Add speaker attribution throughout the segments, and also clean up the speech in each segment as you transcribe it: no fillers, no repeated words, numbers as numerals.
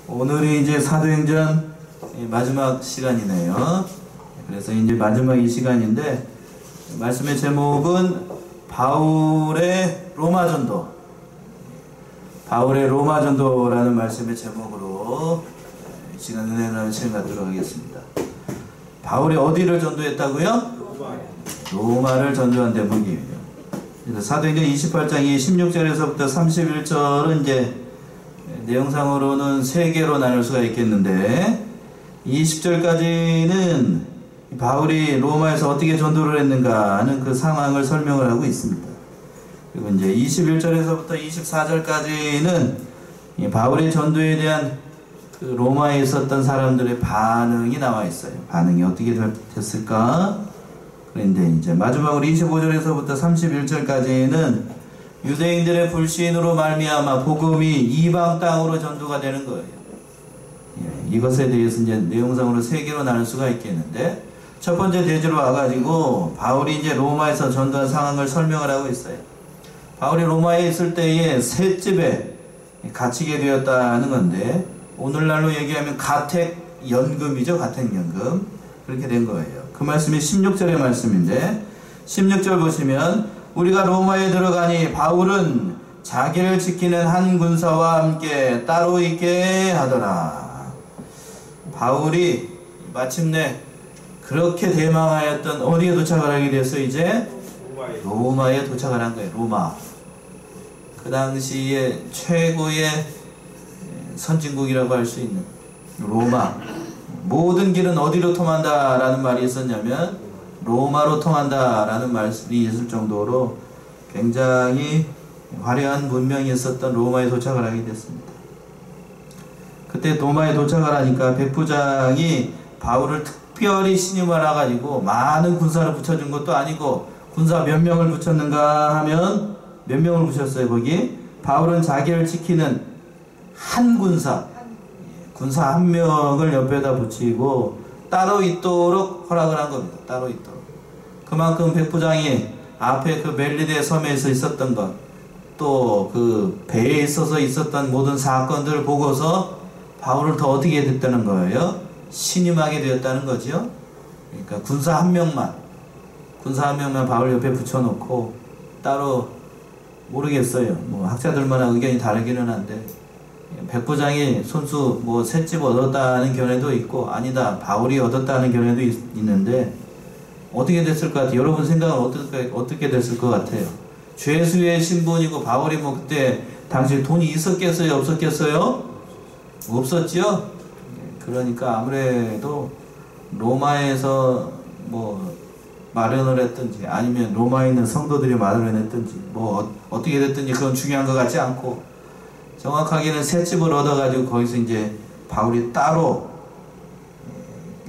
Speaker 1: 오늘이 이제 사도행전 마지막 시간이네요. 그래서 이제 마지막 이 시간인데, 말씀의 제목은 바울의 로마전도. 바울의 로마전도라는 말씀의 제목으로 이 시간 은혜 나누는 시간 갖도록 하겠습니다. 바울이 어디를 전도했다고요? 로마를 전도한 대목이에요. 그래서 사도행전 28장 16절에서부터 31절은 이제 내용상으로는 세 개로 나눌 수가 있겠는데, 20절까지는 바울이 로마에서 어떻게 전도를 했는가 하는 그 상황을 설명을 하고 있습니다. 그리고 이제 21절에서부터 24절까지는 바울의 전도에 대한 그 로마에 있었던 사람들의 반응이 나와 있어요. 반응이 어떻게 됐을까? 그런데 이제 마지막으로 25절에서부터 31절까지는 유대인들의 불신으로 말미암아 복음이 이방 땅으로 전도가 되는 거예요. 이것에 대해서 이제 내용상으로 세 개로 나눌 수가 있겠는데, 첫 번째 대지로 와가지고 바울이 이제 로마에서 전도한 상황을 설명을 하고 있어요. 바울이 로마에 있을 때에 새 집에 갇히게 되었다는 건데, 오늘날로 얘기하면 가택연금이죠. 가택연금. 그렇게 된 거예요. 그 말씀이 16절의 말씀인데, 16절 보시면 우리가 로마에 들어가니 바울은 자기를 지키는 한 군사와 함께 따로 있게 하더라. 바울이 마침내 그렇게 대망하였던 어디에 도착을 하게 됐어? 이제 로마에 도착을 한 거예요. 로마. 그 당시에 최고의 선진국이라고 할 수 있는 로마. 모든 길은 어디로 통한다 라는 말이 있었냐면 로마로 통한다 라는 말씀이 있을 정도로 굉장히 화려한 문명이 있었던 로마에 도착을 하게 됐습니다. 그때 로마에 도착을 하니까 백부장이 바울을 특별히 신임을 해가지고 많은 군사를 붙여준 것도 아니고, 군사 몇 명을 붙였는가 하면 몇 명을 붙였어요. 거기 바울은 자기를 지키는 한 군사 한 명을 옆에다 붙이고 따로 있도록 허락을 한 겁니다. 따로 있도록. 그만큼 백부장이 앞에 그 멜리데 섬에서 있었던 것, 또 그 배에 있어서 있었던 모든 사건들을 보고서 바울을 더 어떻게 됐다는 거예요? 신임하게 되었다는 거죠. 그러니까 군사 한 명만 바울 옆에 붙여놓고 따로, 모르겠어요. 뭐 학자들마다 의견이 다르기는 한데, 백부장이 손수 뭐 셋집 얻었다는 견해도 있고, 아니다 바울이 얻었다는 견해도 있는데, 어떻게 됐을 것 같아요? 여러분 생각은 어떻게 됐을 것 같아요? 죄수의 신분이고, 바울이 뭐 그때 당시 돈이 있었겠어요? 없었겠어요? 없었죠? 그러니까 아무래도 로마에서 뭐 마련을 했든지, 아니면 로마에 있는 성도들이 마련을 했든지, 뭐 어떻게 됐든지 그건 중요한 것 같지 않고, 정확하게는 새 집을 얻어가지고 거기서 이제 바울이 따로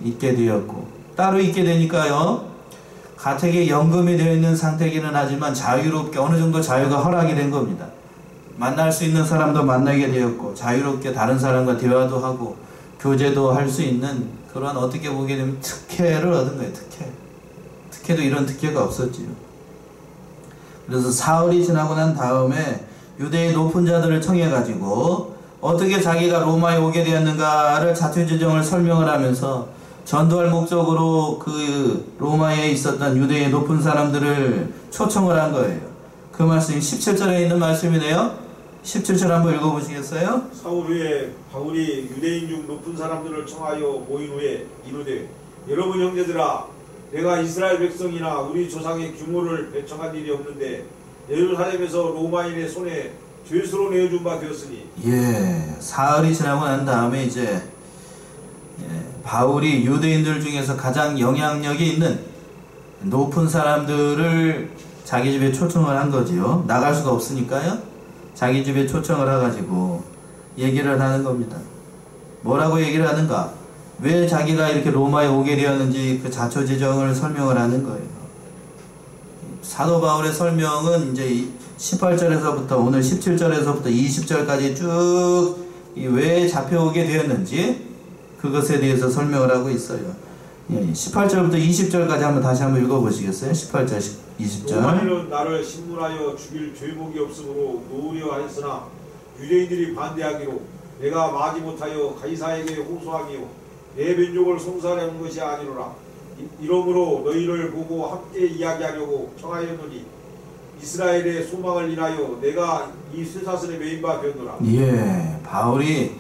Speaker 1: 있게 되었고, 따로 있게 되니까요, 가택에 연금이 되어 있는 상태이기는 하지만 자유롭게, 어느 정도 자유가 허락이 된 겁니다. 만날 수 있는 사람도 만나게 되었고, 자유롭게 다른 사람과 대화도 하고 교제도 할 수 있는 그런, 어떻게 보게 되면 특혜를 얻은 거예요. 특혜도 이런 특혜가 없었지요. 그래서 사흘이 지나고 난 다음에 유대의 높은 자들을 청해가지고 어떻게 자기가 로마에 오게 되었는가를 자초지종을 설명을 하면서 전도할 목적으로 그 로마에 있었던 유대의 높은 사람들을 초청을 한 거예요. 그 말씀이 17절에 있는 말씀이네요. 17절 한번 읽어보시겠어요?
Speaker 2: 사흘 후에 바울이 유대인 중 높은 사람들을 청하여 모인 후에 이르되, 여러분 형제들아, 내가 이스라엘 백성이나 우리 조상의 규모를 배척한 일이 없는데 예루살렘에서 로마인의 손에 죄수로 내어준 바 되었으니.
Speaker 1: 사흘이 지나고 난 다음에 이제 바울이 유대인들 중에서 가장 영향력이 있는 높은 사람들을 자기 집에 초청을 한 거지요. 나갈 수가 없으니까요. 자기 집에 초청을 해가지고 얘기를 하는 겁니다. 뭐라고 얘기를 하는가? 왜 자기가 이렇게 로마에 오게 되었는지 그 자초지종을 설명을 하는 거예요. 사도 바울의 설명은 이제 18절에서부터 오늘 17절에서부터 20절까지 쭉 왜 잡혀오게 되었는지 그것에 대해서 설명을 하고 있어요. 18절부터 20절까지 다시 한번 읽어보시겠어요? 18절, 20절.
Speaker 2: 로마인은 나를 신문하여 죽일 죄목이 없으므로 놓으려 하였으나 유대인들이 반대하기로 내가 마지 못하여 가이사에게 호소하기요 내 민족을 송사하는 것이 아니로라. 이러므로 너희를 보고 함께 이야기하려고 청하였노니 이스라엘의 소망을 인하여 내가 이 쇠사슬에 매인 바 되었노라.
Speaker 1: 예, 바울이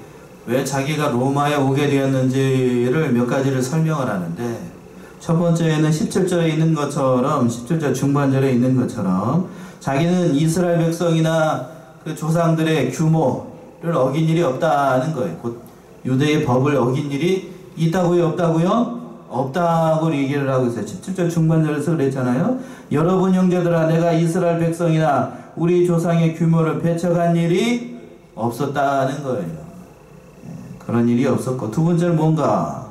Speaker 1: 왜 자기가 로마에 오게 되었는지를 몇 가지를 설명을 하는데, 첫 번째는 17절에 있는 것처럼, 17절 중반절에 있는 것처럼 자기는 이스라엘 백성이나 그 조상들의 규모를 어긴 일이 없다는 거예요. 곧 유대의 법을 어긴 일이 있다고요, 없다고요? 없다고 얘기를 하고 있어요. 17절 중반절에서 그랬잖아요. 여러분 형제들아, 내가 이스라엘 백성이나 우리 조상의 규모를 배척한 일이 없었다는 거예요. 그런 일이 없었고, 두 번째는 뭔가?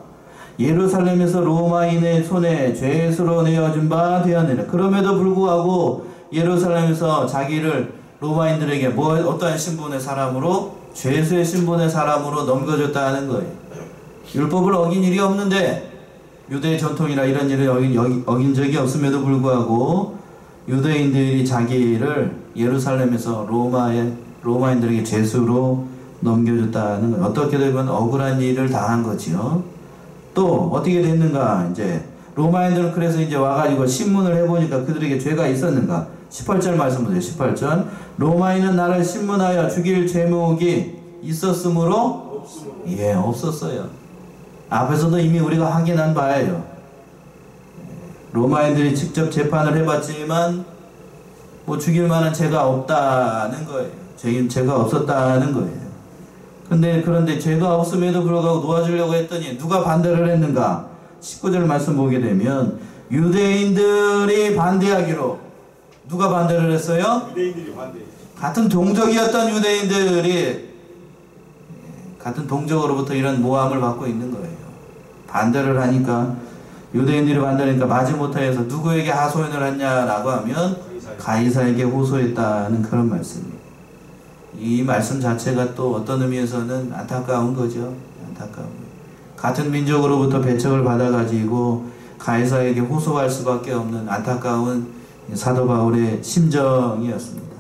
Speaker 1: 예루살렘에서 로마인의 손에 죄수로 내어준 바 되었느니라. 그럼에도 불구하고 예루살렘에서 자기를 로마인들에게 어떠한 신분의 사람으로, 죄수의 신분의 사람으로 넘겨줬다는 거예요. 율법을 어긴 일이 없는데, 유대의 전통이나 이런 일을 어긴 적이 없음에도 불구하고 유대인들이 자기를 예루살렘에서 로마인들에게 죄수로 넘겨줬다는 것. 어떻게 되면 억울한 일을 당한 거지요. 또 어떻게 됐는가? 이제 로마인들은 그래서 이제 와가지고 신문을 해보니까 그들에게 죄가 있었는가? 18절 말씀 보세요. 18절. 로마인은 나를 신문하여 죽일 죄목이 있었으므로? 예, 없었어요. 앞에서도 이미 우리가 확인한 바예요. 로마인들이 직접 재판을 해봤지만 뭐 죽일 만한 죄가 없다는 거예요. 죄가 없었다는 거예요. 그런데 죄가 없음에도 불구하고 놓아주려고 했더니 누가 반대를 했는가? 19절 말씀 보게 되면 유대인들이 반대하기로. 누가 반대를 했어요?
Speaker 2: 유대인들이 반대.
Speaker 1: 같은 동족이었던 유대인들이 같은 동족으로부터 이런 모함을 받고 있는 거예요. 반대를 하니까, 유대인들이 반대하니까 마지못하여서 누구에게 하소연을 했냐라고 하면 가이사에게 호소했다는 그런 말씀이에요. 이 말씀 자체가 또 어떤 의미에서는 안타까운 거죠. 안타까운 거예요. 같은 민족으로부터 배척을 받아가지고 가이사에게 호소할 수밖에 없는 안타까운 사도 바울의 심정이었습니다.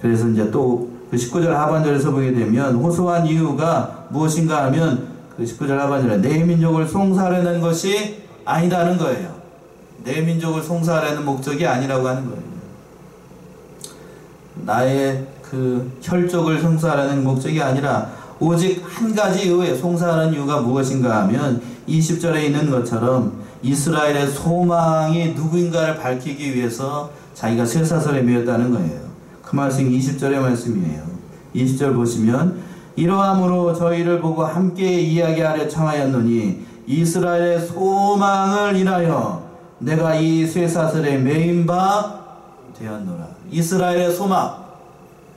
Speaker 1: 그래서 이제 또 그 19절 하반절에서 보게 되면 호소한 이유가 무엇인가 하면 그 19절 하반절에 내 민족을 송사하려는 것이 아니다는 거예요. 내 민족을 송사하려는 목적이 아니라고 하는 거예요. 나의 그 혈족을 송사하려는 목적이 아니라 오직 한 가지 이유에 송사하는 이유가 무엇인가 하면 20절에 있는 것처럼 이스라엘의 소망이 누구인가를 밝히기 위해서 자기가 쇠사슬에 매였다는 거예요. 그 말씀이 20절의 말씀이에요. 20절 보시면 이러함으로 저희를 보고 함께 이야기하려 청하였노니 이스라엘의 소망을 인하여 내가 이 쇠사슬에 매인 바 되었노라. 이스라엘의 소망,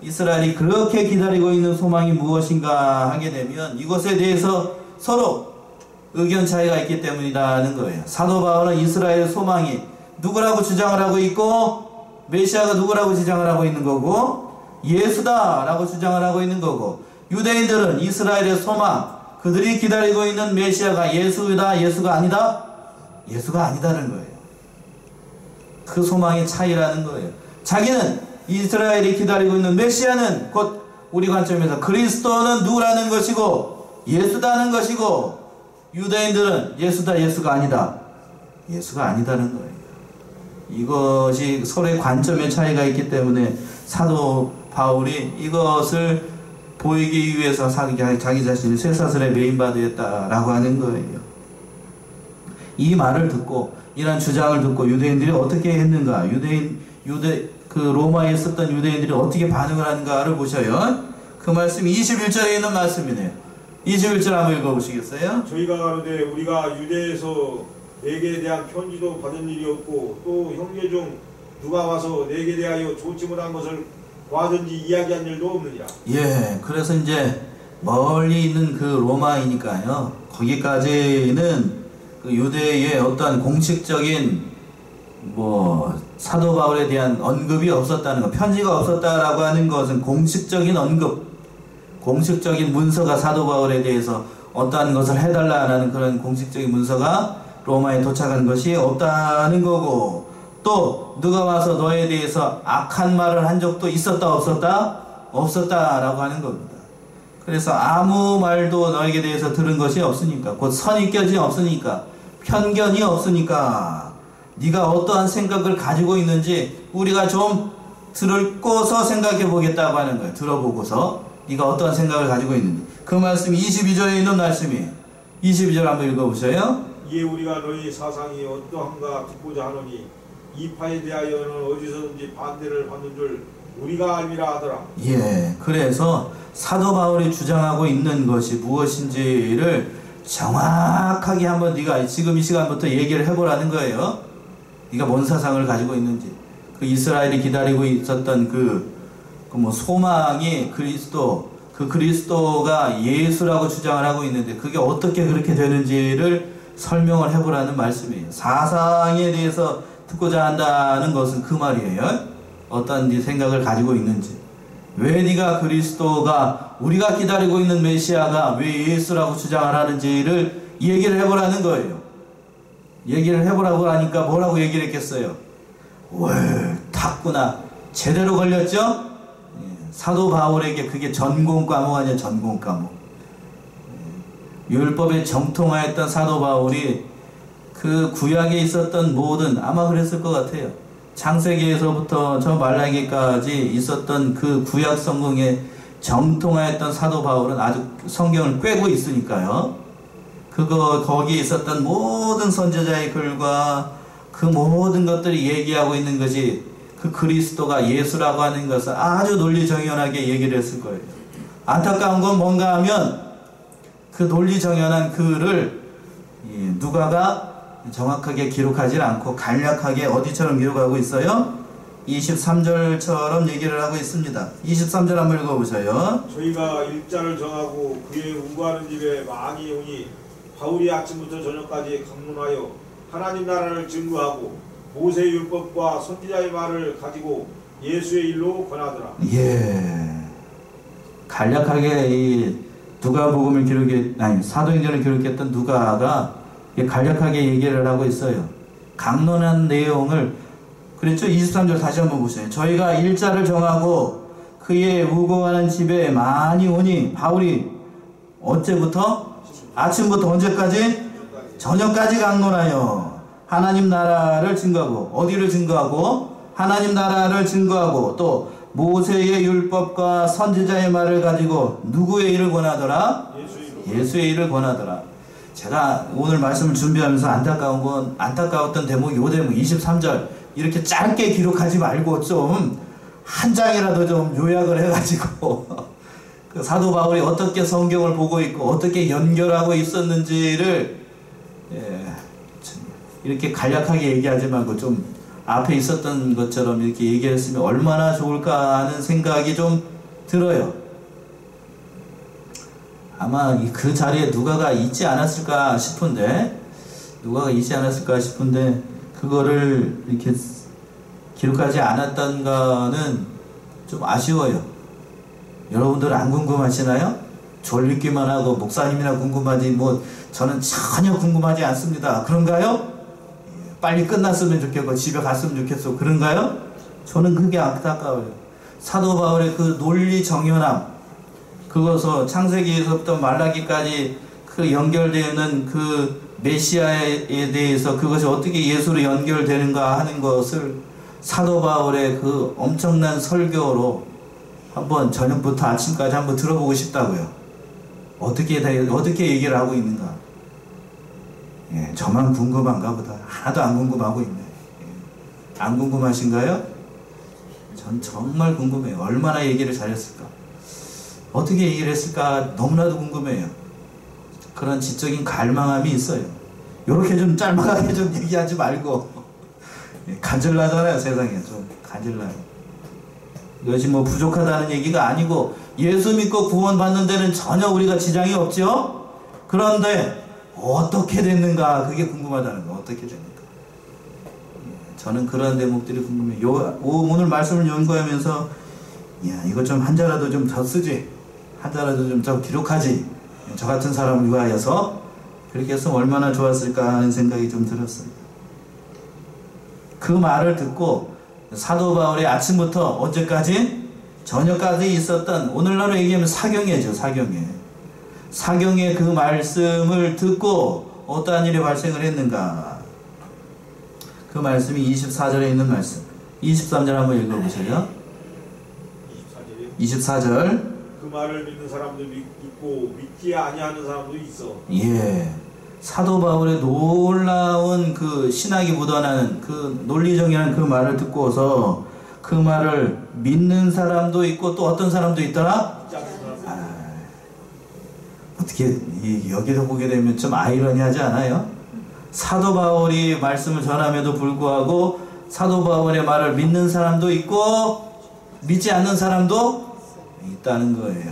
Speaker 1: 이스라엘이 그렇게 기다리고 있는 소망이 무엇인가 하게 되면 이것에 대해서 서로 의견 차이가 있기 때문이라는 거예요. 사도 바울은 이스라엘의 소망이 누구라고 주장을 하고 있고 메시아가 누구라고 주장을 하고 있는 거고 예수다라고 주장을 하고 있는 거고, 유대인들은 이스라엘의 소망, 그들이 기다리고 있는 메시아가 예수다, 예수가 아니다? 예수가 아니다는 거예요. 그 소망의 차이라는 거예요. 자기는 이스라엘이 기다리고 있는 메시아는 곧 우리 관점에서 그리스도는 누구라는 것이고 예수다는 것이고, 유대인들은 예수다, 예수가 아니다, 예수가 아니다는 거예요. 이것이 서로의 관점의 차이가 있기 때문에 사도 바울이 이것을 보이기 위해서 자기 자신이 쇠사슬에 매인받았다라고 하는 거예요. 이 말을 듣고, 이런 주장을 듣고 유대인들이 어떻게 했는가? 그 로마에 있었던 유대인들이 어떻게 반응을 하는가를 보셔요. 그 말씀이 21절에 있는 말씀이네요. 21절 한번 읽어보시겠어요?
Speaker 2: 저희가 가로되 우리가 유대에서 내게 대한 편지도 받은 일이 없고 또 형제 중 누가 와서 내게 대하여 좋지 못한 것을 과든지 이야기한 일도 없느니라.
Speaker 1: 예, 그래서 이제 멀리 있는 그 로마이니까요, 거기까지는 그 유대의 어떠한 공식적인 사도 바울에 대한 언급이 없었다는 것, 편지가 없었다라고 하는 것은 공식적인 언급, 공식적인 문서가 사도 바울에 대해서 어떠한 것을 해달라는 그런 공식적인 문서가 로마에 도착한 것이 없다는 거고, 또 누가 와서 너에 대해서 악한 말을 한 적도 있었다, 없었다? 없었다라고 하는 겁니다. 그래서 아무 말도 너에게 대해서 들은 것이 없으니까, 곧 선입견이 없으니까, 편견이 없으니까, 네가 어떠한 생각을 가지고 있는지 우리가 좀 들고서 생각해 보겠다고 하는 거예요. 들어보고서 네가 어떠한 생각을 가지고 있는지. 그 말씀이 22절에 있는 말씀이에요. 22절 한번 읽어보세요.
Speaker 2: 이에 우리가 너희 사상이 어떠한가 듣고자 하노니 이 파에 대하여는 어디서든지 반대를 받는 줄 우리가 알미라 하더라.
Speaker 1: 예, 그래서 사도 바울이 주장하고 있는 것이 무엇인지를 정확하게 한번 네가 지금 이 시간부터 얘기를 해보라는 거예요. 네가 뭔 사상을 가지고 있는지. 그 이스라엘이 기다리고 있었던 그 소망이 그리스도, 그 그리스도가 예수라고 주장을 하고 있는데 그게 어떻게 그렇게 되는지를 설명을 해보라는 말씀이에요. 사상에 대해서 듣고자 한다는 것은 그 말이에요. 어떤 네 생각을 가지고 있는지, 왜 네가 그리스도가, 우리가 기다리고 있는 메시아가 왜 예수라고 주장을 하는지를 얘기를 해보라는 거예요. 얘기를 해보라고 하니까 뭐라고 얘기를 했겠어요? 탔구나. 제대로 걸렸죠? 사도 바울에게 그게 전공 과목 아니야, 전공 과목. 율법에 정통하였던 사도 바울이 그 구약에 있었던 모든, 아마 그랬을 것 같아요. 창세기에서부터 저 말라기까지 있었던 그 구약 성경에 정통하였던 사도 바울은 아주 성경을 꿰고 있으니까요. 거기에 있었던 모든 선지자의 글과 그 모든 것들이 얘기하고 있는 것이 그 그리스도가 예수라고 하는 것을 아주 논리정연하게 얘기를 했을 거예요. 안타까운 건 뭔가 하면 그 논리정연한 글을 누가가 정확하게 기록하지 않고 간략하게 어디처럼 기록하고 있어요? 23절처럼 얘기를 하고 있습니다. 23절 한번 읽어보세요.
Speaker 2: 저희가 일자를 정하고 그의 우구하는 집에 많이 오니 바울이 아침부터 저녁까지 강론하여 하나님 나라를 증거하고 모세 율법과 선지자의 말을 가지고 예수의 일로 권하더라.
Speaker 1: 예, 간략하게 이 누가복음을 사도행전을 기록했던 누가가 간략하게 얘기를 하고 있어요. 강론한 내용을, 그랬죠? 23절 다시 한번 보세요. 저희가 일자를 정하고 그의 우거하는 집에 많이 오니, 바울이 언제부터? 아침부터 언제까지? 저녁까지 강론하여 하나님 나라를 증거하고, 어디를 증거하고? 하나님 나라를 증거하고, 또 모세의 율법과 선지자의 말을 가지고 누구의 일을 권하더라? 예수의 일을 권하더라. 제가 오늘 말씀을 준비하면서 안타까웠던 대목이 요 대목 23절 이렇게 짧게 기록하지 말고 좀 한 장이라도 좀 요약을 해가지고 그 사도 바울이 어떻게 성경을 보고 있고 어떻게 연결하고 있었는지를 이렇게 간략하게 얘기하지 말고 좀 앞에 있었던 것처럼 이렇게 얘기했으면 얼마나 좋을까 하는 생각이 좀 들어요. 아마 그 자리에 누가가 있지 않았을까 싶은데, 그거를 이렇게 기록하지 않았던 거는 좀 아쉬워요. 여러분들 안 궁금하시나요? 졸리기만 하고 목사님이나 궁금하지 저는 전혀 궁금하지 않습니다. 그런가요? 빨리 끝났으면 좋겠고 집에 갔으면 좋겠어. 그런가요? 저는 그게 안타까워요. 사도 바울의 그 논리 정연함, 그것을 창세기에서부터 말라기까지 그 연결되는 그 메시아에 대해서 그것이 어떻게 예수로 연결되는가 하는 것을 사도 바울의 그 엄청난 설교로 한번 저녁부터 아침까지 한번 들어보고 싶다고요. 어떻게 얘기를 하고 있는가. 저만 궁금한가 보다. 하나도 안 궁금하고 있네. 안 궁금하신가요? 전 정말 궁금해요. 얼마나 얘기를 잘했을까. 어떻게 얘기를 했을까 너무나도 궁금해요. 그런 지적인 갈망함이 있어요. 요렇게 좀 짤막하게 좀 얘기하지 말고 간절나잖아요. 세상에 좀 간절나요. 이것이 부족하다는 얘기가 아니고 예수 믿고 구원받는 데는 전혀 우리가 지장이 없죠. 그런데 어떻게 됐는가 그게 궁금하다는 거. 어떻게 됐는가. 저는 그런 대목들이 궁금해요. 오늘 말씀을 연구하면서 이거 좀 한자라도 좀 더 쓰지, 한자라도 좀 더 기록하지, 저 같은 사람을 위하여서 그렇게 했으면 얼마나 좋았을까 하는 생각이 좀 들었어요. 그 말을 듣고 사도 바울이 아침부터 언제까지? 전혀까지 있었던, 오늘날로 얘기하면 사경회죠. 사경회 그 말씀을 듣고 어떠한 일이 발생을 했는가. 그 말씀이 24절에 있는 말씀. 23절 한번 읽어보세요. 24절.
Speaker 2: 그 말을 믿는 사람도 있고 믿지 아니하는 사람도 있어.
Speaker 1: 예. 사도 바울의 놀라운 그 신학이 묻어나는 그 논리정연한 그 말을 듣고서 그 말을 믿는 사람도 있고 또 어떤 사람도 있더라? 어떻게 여기서 보게 되면 좀 아이러니하지 않아요? 사도 바울이 말씀을 전함에도 불구하고 사도 바울의 말을 믿는 사람도 있고 믿지 않는 사람도 있다는 거예요.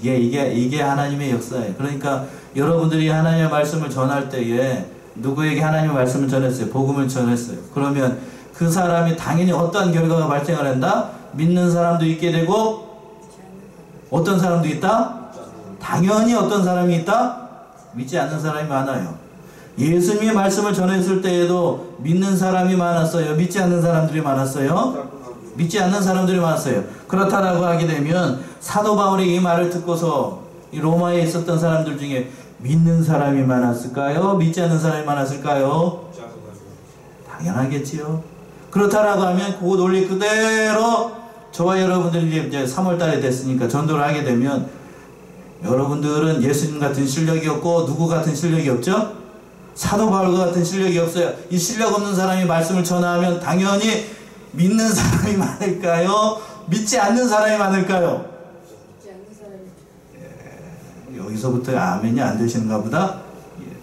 Speaker 1: 이게 하나님의 역사예요. 그러니까 여러분들이 하나님의 말씀을 전할 때에 누구에게 하나님의 말씀을 전했어요? 복음을 전했어요. 그러면 그 사람이 당연히 어떠한 결과가 발생을 한다? 믿는 사람도 있게 되고 어떤 사람도 있다? 당연히 어떤 사람이 있다? 믿지 않는 사람이 많아요. 예수님의 말씀을 전했을 때에도 믿는 사람이 많았어요? 믿지 않는 사람들이 많았어요? 믿지 않는 사람들이 많았어요. 그렇다라고 하게 되면 사도 바울이 이 말을 듣고서 이 로마에 있었던 사람들 중에 믿는 사람이 많았을까요? 믿지 않는 사람이 많았을까요? 당연하겠지요. 그렇다라고 하면 그 논리 그대로 저와 여러분들이 이제 3월달에 됐으니까 전도를 하게 되면 여러분들은 예수님 같은 실력이 없고 누구 같은 실력이 없죠? 사도 바울 같은 실력이 없어요. 이 실력 없는 사람이 말씀을 전하면 당연히 믿는 사람이 많을까요? 믿지 않는 사람이 많을까요?
Speaker 3: 믿지 않는 사람이.
Speaker 1: 여기서부터 아멘이 안 되시는가 보다.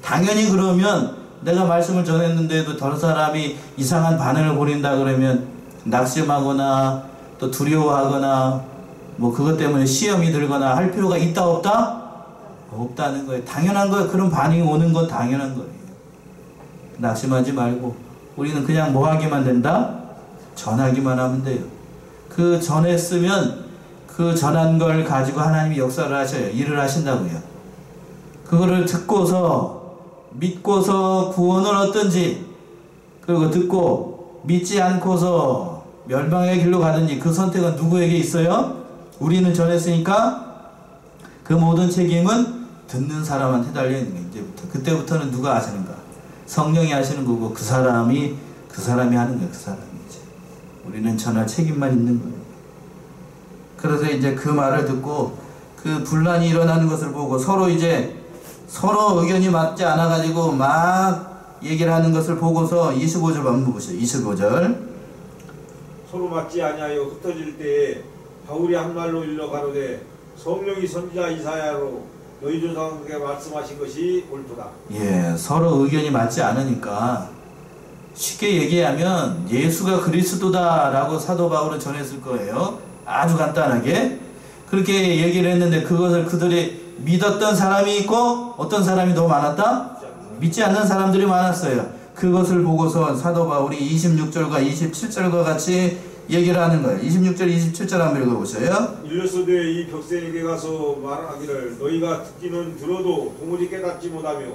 Speaker 1: 당연히 그러면 내가 말씀을 전했는데도 다른 사람이 이상한 반응을 보인다 그러면 낙심하거나 또 두려워하거나 뭐 그것 때문에 시험이 들거나 할 필요가 있다 없다? 없다는 거예요. 당연한 거예요. 그런 반응이 오는 건 당연한 거예요. 낙심하지 말고 우리는 그냥 뭐 하기만 된다? 전하기만 하면 돼요. 그 전했으면 그 전한 걸 가지고 하나님이 역사를 하셔요. 일을 하신다고요. 그거를 듣고서 믿고서 구원을 얻든지 그리고 듣고 믿지 않고서 멸망의 길로 가든지 그 선택은 누구에게 있어요? 우리는 전했으니까 그 모든 책임은 듣는 사람한테 달려있는 거예요. 이제부터. 그때부터는 누가 하시는가? 성령이 하시는 거고 그 사람이 하는 거예요. 그 사람이 이제. 우리는 전할 책임만 있는 거예요. 그래서 이제 그 말을 듣고 그 분란이 일어나는 것을 보고 서로 의견이 맞지 않아가지고 막 얘기를 하는 것을 보고서 25절 한번 보세요. 25절.
Speaker 2: 서로 맞지 아니하여 흩어질 때에 바울이 한 말로 일러 가로되 성령이 선지자 이사야로 너희 조상에게 말씀하신 것이 옳도다.
Speaker 1: 예, 서로 의견이 맞지 않으니까 쉽게 얘기하면 예수가 그리스도다라고 사도 바울은 전했을 거예요. 아주 간단하게 그렇게 얘기를 했는데 그것을 그들이 믿었던 사람이 있고 어떤 사람이 더 많았다? 믿지 않는 사람들이 많았어요. 그것을 보고서 사도 바울이 26절과 27절과 같이 얘기를 하는 거예요. 26절, 27절 한번 읽어보세요.
Speaker 2: 일러스되 이 벽생에게 가서 말하기를 너희가 듣기는 들어도 도무지 깨닫지 못하며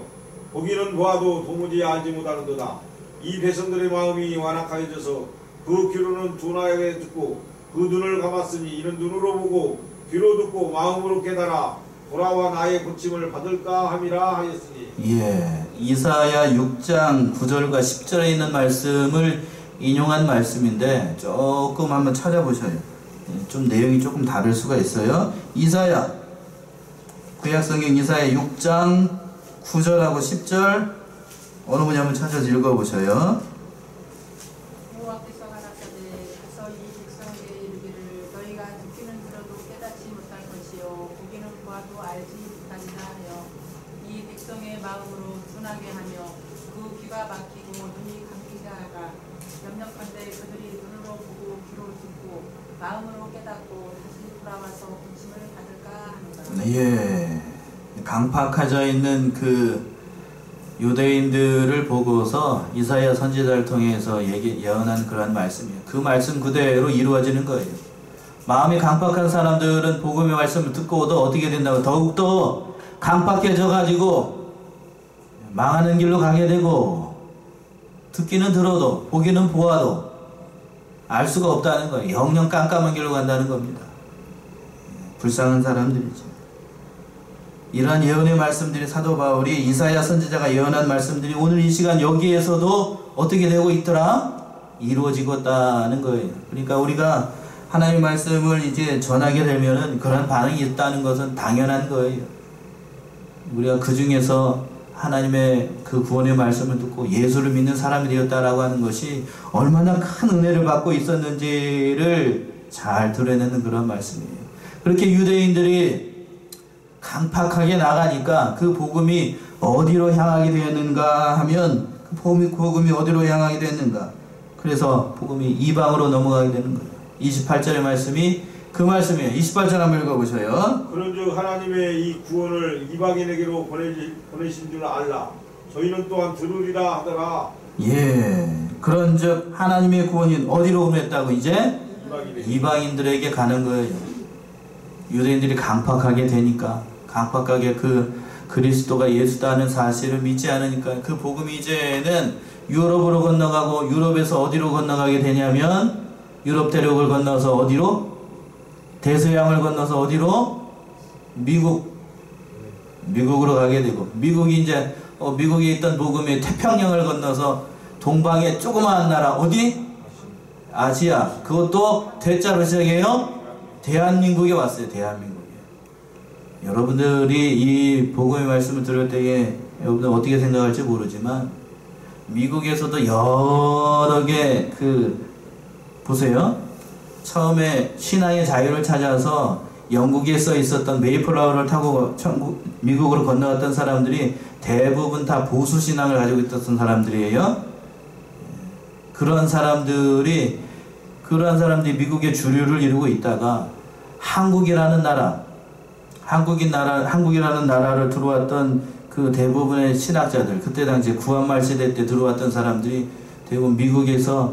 Speaker 2: 보기는 보아도 도무지 알지 못하는도다. 이 백성들의 마음이 완악하여져서 그 귀로는 둔하게 듣고 그 눈을 감았으니 이는 눈으로 보고 귀로 듣고 마음으로 깨달아 돌아와 나의 고침을 받을까 함이라 하였으니.
Speaker 1: 예, 이사야 6장 9절과 10절에 있는 말씀을 인용한 말씀인데 조금 한번 찾아보셔요. 좀 내용이 조금 다를 수가 있어요. 이사야 구약성경 이사야 6장 9절하고 10절 어느 분이 한번 찾아서 읽어보셔요.
Speaker 3: 여호와께서 가라사대 가서 이 백성에게 이르기를 너희가 듣기는 들어도 깨닫지 못할 것이요 보기는 보아도 알지 못하리라 하여 이 백성의 마음으로 둔하게 하며 그 귀가 막히고 눈이 감기게 하라. 염려컨대 그들이 눈으로 보고 귀로 듣고 마음으로 깨닫고 다시 돌아와서 고침을 받을까 하노라.
Speaker 1: 예, 강팍해져 있는 그 유대인들을 보고서 이사야 선지자를 통해서 예언한 그러한 말씀이에요. 그 말씀 그대로 이루어지는 거예요. 마음이 강팍한 사람들은 복음의 말씀을 듣고도 어떻게 된다고? 더욱더 강팍해져 가지고 망하는 길로 가게 되고 듣기는 들어도 보기는 보아도 알 수가 없다는 거예요. 영영 깜깜한 길로 간다는 겁니다. 불쌍한 사람들이죠. 이러한 예언의 말씀들이 사도 바울이 이사야 선지자가 예언한 말씀들이 오늘 이 시간 여기에서도 어떻게 되고 있더라? 이루어지고 있다는 거예요. 그러니까 우리가 하나님의 말씀을 이제 전하게 되면은 그런 반응이 있다는 것은 당연한 거예요. 우리가 그 중에서 하나님의 그 구원의 말씀을 듣고 예수를 믿는 사람이 되었다라고 하는 것이 얼마나 큰 은혜를 받고 있었는지를 잘 드러내는 그런 말씀이에요. 그렇게 유대인들이 강팍하게 나가니까 그 복음이 어디로 향하게 되었는가 하면 그 복음이 어디로 향하게 됐는가? 그래서 복음이 이방으로 넘어가게 되는 거예요. 28절의 말씀이 그 말씀이에요. 28절 한번 읽어보셔요.
Speaker 2: 그런즉 하나님의 이 구원을 이방인에게로 보내신 줄 알라. 저희는 또한 들으리라 하더라.
Speaker 1: 예, 그런즉 하나님의 구원이 어디로 보냈다고 이제?
Speaker 2: 이방인에게
Speaker 1: 가는 거예요. 유대인들이 강팍하게 되니까, 강팍하게 그 그리스도가 예수다는 사실을 믿지 않으니까 그 복음이 이제는 유럽으로 건너가고, 유럽에서 어디로 건너가게 되냐면 유럽 대륙을 건너서 어디로? 대서양을 건너서 어디로? 미국으로 가게 되고, 미국이 이제 미국에 있던 복음이 태평양을 건너서 동방의 조그마한 나라 어디? 아시아. 그것도 대자로 시작해요. 대한민국에 왔어요. 대한민국에. 여러분들이 이 복음의 말씀을 들을 때에 여러분들 어떻게 생각할지 모르지만 미국에서도 여러 개 보세요. 처음에 신앙의 자유를 찾아서 영국에 써 있었던 메이플라워를 타고 미국으로 건너갔던 사람들이 대부분 다 보수 신앙을 가지고 있었던 사람들이에요. 그런 사람들이 미국의 주류를 이루고 있다가 한국이라는 나라를 들어왔던 그 대부분의 신학자들, 그때 당시에 구한말 시대 때 들어왔던 사람들이 대부분 미국에서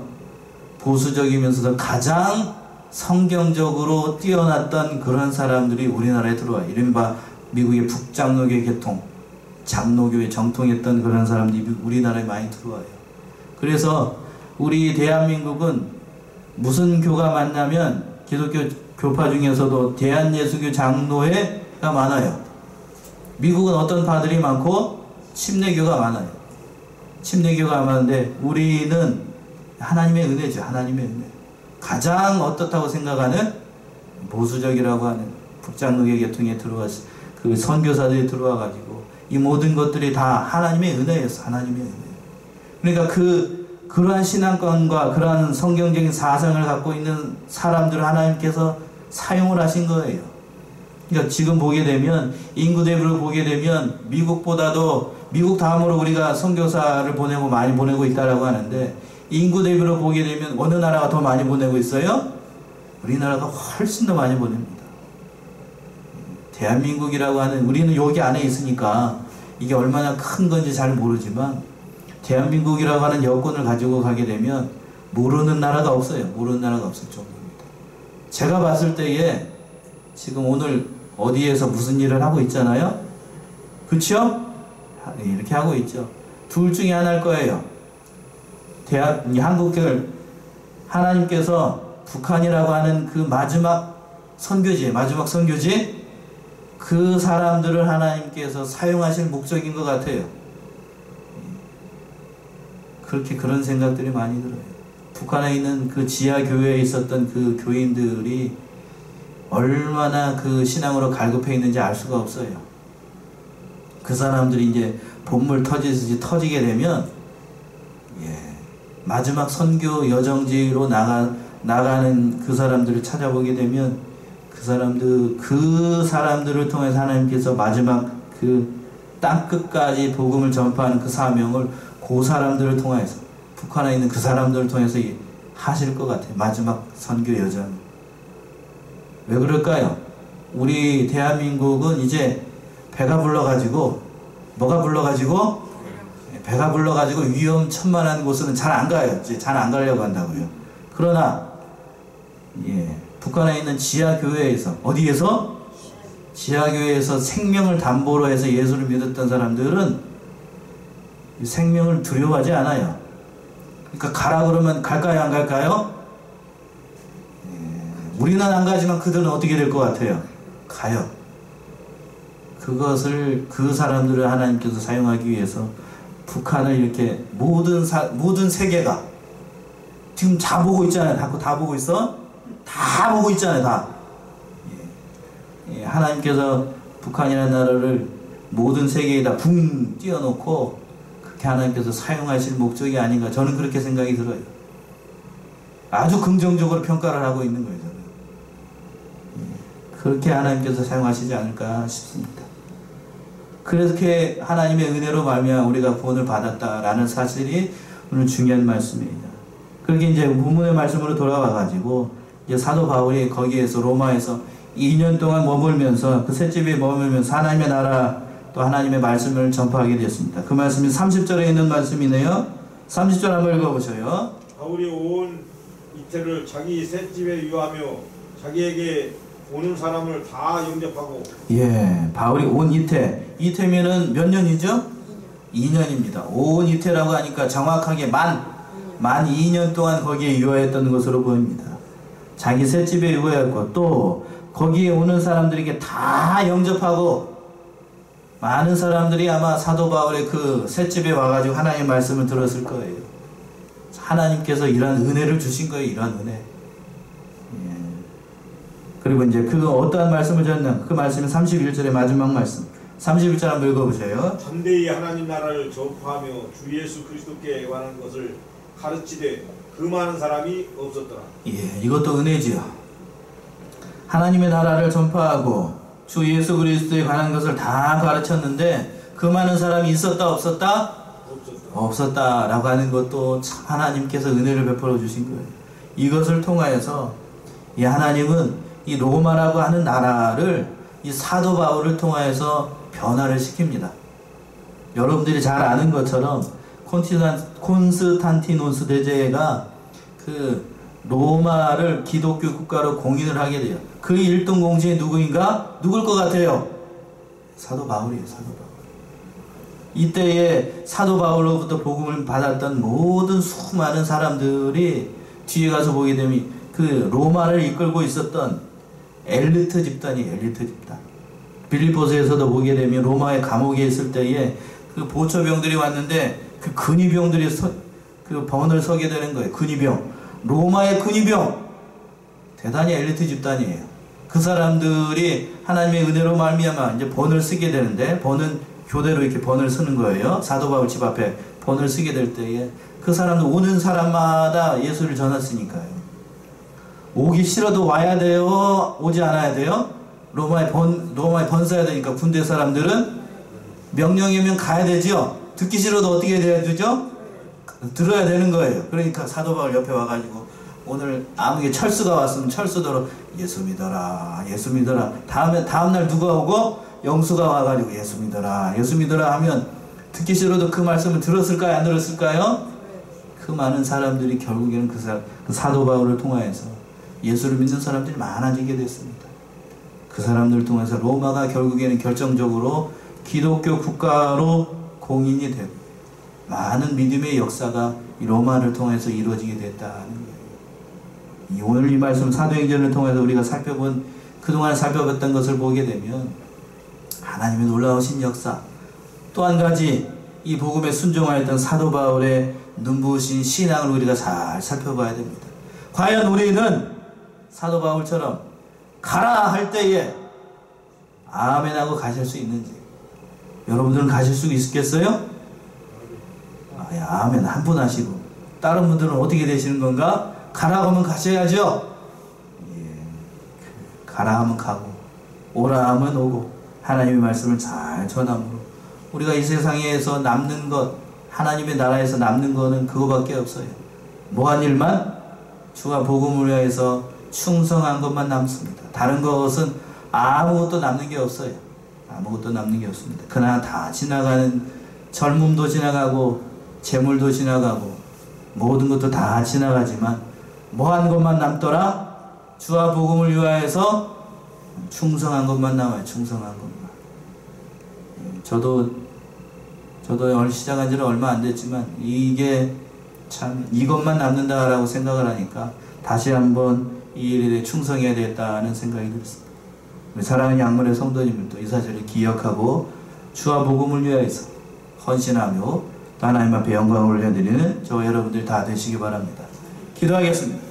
Speaker 1: 보수적이면서도 가장 성경적으로 뛰어났던 그런 사람들이 우리나라에 들어와요. 이른바 미국의 북장로교 계통, 장로교에 정통했던 그런 사람들이 우리나라에 많이 들어와요. 그래서 우리 대한민국은 무슨 교가 많냐면 기독교 교파 중에서도 대한예수교 장로회가 많아요. 미국은 어떤 파들이 많고 침례교가 많아요. 침례교가 많은데 우리는 하나님의 은혜죠. 하나님의 은혜. 가장 어떻다고 생각하는 보수적이라고 하는 북장로교 계통에 들어와서 그 선교사들이 들어와가지고 이 모든 것들이 다 하나님의 은혜였어. 하나님의 은혜. 그러니까 그러한 신앙관과 그러한 성경적인 사상을 갖고 있는 사람들을 하나님께서 사용을 하신 거예요. 그러니까 지금 보게 되면 인구 대비로 보게 되면 미국 다음으로 우리가 선교사를 많이 보내고 있다라고 하는데 인구 대비로 보게 되면 어느 나라가 더 많이 보내고 있어요? 우리나라가 훨씬 더 많이 보냅니다. 대한민국이라고 하는, 우리는 여기 안에 있으니까 이게 얼마나 큰 건지 잘 모르지만 대한민국이라고 하는 여권을 가지고 가게 되면 모르는 나라가 없어요. 모르는 나라가 없을 정도입니다. 제가 봤을 때에 지금 오늘 어디에서 무슨 일을 하고 있잖아요. 그쵸? 이렇게 하고 있죠. 둘 중에 하나일 거예요. 한국을 하나님께서 북한이라고 하는 그 마지막 선교지, 그 사람들을 하나님께서 사용하실 목적인 것 같아요. 그런 생각들이 많이 들어요. 북한에 있는 그 지하교회에 있었던 그 교인들이 얼마나 그 신앙으로 갈급해 있는지 알 수가 없어요. 그 사람들이 이제 본물 터지듯이 터지게 되면, 마지막 선교 여정지로 나가는 그 사람들을 찾아보게 되면 그 사람들을 통해서 하나님께서 마지막 그 땅끝까지 복음을 전파하는 그 사명을 그 사람들을 통해서, 북한에 있는 그 사람들을 통해서 하실 것 같아요. 마지막 선교 여정. 왜 그럴까요? 우리 대한민국은 이제 배가 불러가지고 위험천만한 곳은 잘 안 가요. 이제 잘 안 가려고 한다고요. 그러나 북한에 있는 지하교회에서, 어디에서? 지하교회에서 생명을 담보로 해서 예수를 믿었던 사람들은 생명을 두려워하지 않아요. 그러니까 가라 그러면 갈까요? 안 갈까요? 우리는 안 가지만 그들은 어떻게 될 것 같아요? 가요. 그것을 그 사람들을 하나님께서 사용하기 위해서 북한을 이렇게 모든 세계가 지금 다 보고 있잖아요. 다 보고 있어? 다 보고 있잖아요. 다. 예, 하나님께서 북한이라는 나라를 모든 세계에다 붕 띄워놓고 그렇게 하나님께서 사용하실 목적이 아닌가, 저는 그렇게 생각이 들어요. 아주 긍정적으로 평가를 하고 있는 거예요. 저는. 그렇게 하나님께서 사용하시지 않을까 싶습니다. 그렇게 하나님의 은혜로 말미암아 우리가 구원을 받았다라는 사실이 오늘 중요한 말씀입니다. 그렇게 이제 본문의 말씀으로 돌아와 가지고 이제 사도 바울이 거기에서 로마에서 2년 동안 머물면서 그 셋집에 머물면서 하나님의 나라 또 하나님의 말씀을 전파하게 되었습니다. 그 말씀이 30절에 있는 말씀이네요. 30절 한번 읽어보셔요.
Speaker 2: 바울이 온 이태를 자기 셋집에 유하며 자기에게 오는 사람을 다 영접하고.
Speaker 1: 예, 바울이 온 이태면은 몇 년이죠? 2년입니다. 온 이태라고 하니까 정확하게 만 2년 동안 거기에 유하였던 것으로 보입니다. 자기 셋집에 유하였고 또 거기에 오는 사람들에게 다 영접하고, 많은 사람들이 아마 사도 바울의 그 셋집에 와가지고 하나님의 말씀을 들었을 거예요. 하나님께서 이러한 은혜를 주신 거예요. 이러한 은혜. 예. 그리고 이제 그 어떠한 말씀을 전했나, 그 말씀이 31절의 마지막 말씀. 31절 한번 읽어보세요.
Speaker 2: 담대히 하나님 나라를 전파하며 주 예수 그리스도께 관한 것을 가르치되 그 많은 사람이 없었더라.
Speaker 1: 예, 이것도 은혜지요. 하나님의 나라를 전파하고 주 예수 그리스도에 관한 것을 다 가르쳤는데 그 많은 사람이 있었다 없었다? 없었다라고 하는 것도 참 하나님께서 은혜를 베풀어 주신 거예요. 이것을 통하여서 이 하나님은 이 로마라고 하는 나라를 이 사도 바울을 통하여서 변화를 시킵니다. 여러분들이 잘 아는 것처럼 콘스탄티노스 대제가 그 로마를 기독교 국가로 공인을 하게 돼요. 그 1등 공신이 누구인가? 누굴 것 같아요? 사도 바울이에요. 사도 바울. 이때에 사도 바울로부터 복음을 받았던 모든 수많은 사람들이 뒤에 가서 보게 되면 그 로마를 이끌고 있었던 엘리트 집단이에요. 엘리트 집단. 빌립보서에서도 보게 되면 로마의 감옥에 있을 때에 그 보초병들이 왔는데 그 근위병들이 그 번을 서게 되는 거예요. 근위병. 로마의 근위병. 대단히 엘리트 집단이에요. 그 사람들이 하나님의 은혜로 말미암아 이제 번을 쓰게 되는데, 번은 교대로 이렇게 번을 쓰는 거예요. 사도 바울 집 앞에 번을 쓰게 될 때에 그 사람들 오는 사람마다 예수를 전했으니까요. 오기 싫어도 와야 돼요? 오지 않아야 돼요? 로마에 번 써야 되니까 군대 사람들은 명령이면 가야 되죠. 듣기 싫어도 어떻게 해야 되죠? 들어야 되는 거예요. 그러니까 사도 바울 옆에 와가지고 오늘 아무게 철수가 왔으면 철수도록 예수 믿어라, 예수 믿어라. 다음날 누가 오고 영수가 와가지고 예수 믿어라, 예수 믿어라 하면 듣기 싫어도 그 말씀을 들었을까요? 안 들었을까요? 그 많은 사람들이 결국에는 그 사도 바울을 통하여서 예수를 믿는 사람들이 많아지게 됐습니다. 그 사람들을 통해서 로마가 결국에는 결정적으로 기독교 국가로 공인이 되고 많은 믿음의 역사가 이 로마를 통해서 이루어지게 됐다는 거예요. 오늘 이 말씀 사도행전을 통해서 우리가 그동안 살펴봤던 것을 보게 되면 하나님의 놀라우신 역사, 또 한 가지 이 복음에 순종하였던 사도 바울의 눈부신 신앙을 우리가 잘 살펴봐야 됩니다. 과연 우리는 사도 바울처럼 가라 할 때에 아멘 하고 가실 수 있는지, 여러분들은 가실 수 있겠어요? 아멘 한 분 하시고 다른 분들은 어떻게 되시는 건가? 가라 하면 가셔야죠. 예, 가라 하면 가고 오라 하면 오고 하나님의 말씀을 잘 전함으로 우리가 이 세상에서 남는 것, 하나님의 나라에서 남는 거는 그거밖에 없어요. 뭐한 일만? 주가 복음을 위해서 충성한 것만 남습니다. 다른 것은 아무것도 남는 게 없어요. 아무것도 남는 게 없습니다. 그러나 다 지나가는, 젊음도 지나가고 재물도 지나가고 모든 것도 다 지나가지만 뭐한 것만 남더라? 주와 복음을 위하여서 충성한 것만 남아요. 충성한 것만. 저도 시작한 지는 얼마 안 됐지만 이게 참 이것만 남는다라고 생각을 하니까 다시 한번 이 일에 대해 충성해야 되겠다는 생각이 들었습니다. 우리 사랑하는 양문의 성도님들도 이 사실을 기억하고 주와 복음을 위하여서 헌신하며 또 하나님 앞에 영광을 올려드리는 저와 여러분들 다 되시기 바랍니다. 기도하겠습니다.